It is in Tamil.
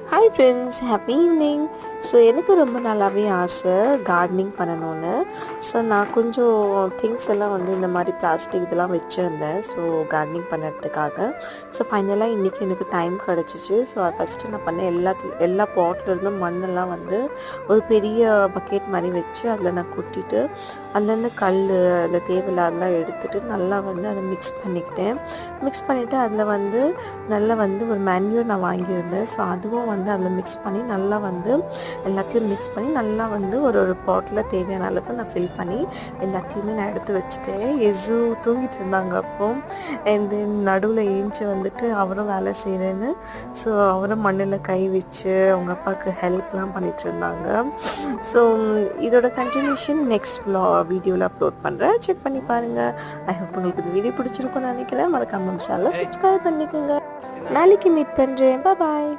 Hi friends, happy evening. So எனக்கு ரொம்ப நாளாகவே ஆசை கார்டனிங் பண்ணணும்னு. ஸோ நான் கொஞ்சம் திங்ஸ் எல்லாம் வந்து இந்த மாதிரி பிளாஸ்டிக் இதெல்லாம் வச்சுருந்தேன் ஸோ கார்டனிங் பண்ணுறதுக்காக. ஸோ ஃபைனலாக இன்றைக்கி எனக்கு டைம் கிடச்சிச்சு. ஸோ ஃபஸ்ட்டு நான் பண்ணேன், எல்லா பாட்டிலிருந்தும் மண்ணெல்லாம் வந்து ஒரு பெரிய பக்கெட் மாதிரி வச்சு அதில் நான் கொட்டிட்டு அதுலேருந்து கல் அதில் தேவையில்லாதெல்லாம் எடுத்துகிட்டு நல்லா வந்து அதை மிக்ஸ் பண்ணிவிட்டு அதில் வந்து நல்லா வந்து ஒரு மேன்யூர் நான் வாங்கியிருந்தேன். ஸோ அதுவும் வந்து அதில் மிக்ஸ் பண்ணி நல்லா வந்து எல்லாத்தையும் மிக்ஸ் பண்ணி நல்லா வந்து ஒரு பாட்டில் தேவையான அளவுக்கு நான் ஃபில் பண்ணி எல்லாத்தையுமே நான் எடுத்து வச்சுட்டேன். எஸு தூங்கிட்டு இருந்தாங்க. அப்போ இந்த நடுவில் ஏஞ்சி வந்துட்டு அவரும் வேலை செய்கிறேன்னு ஸோ அவரும் மண்ணில் கை வச்சு அவங்க அப்பாவுக்கு ஹெல்ப்லாம் பண்ணிகிட்டு இருந்தாங்க. ஸோ இதோட கண்டினியூஷன் நெக்ஸ்ட் வீடியோவில் அப்லோட் பண்ணுறேன், செக் பண்ணி பாருங்கள். ஐ ஹோப் உங்களுக்கு இந்த வீடியோ பிடிச்சிருக்கும்னு நினைக்கிறேன். மறக்காம சேனலை சப்ஸ்கிரைப் பண்ணிக்கோங்க. நாளைக்கு மீட் பண்ணுறேன். பாய்.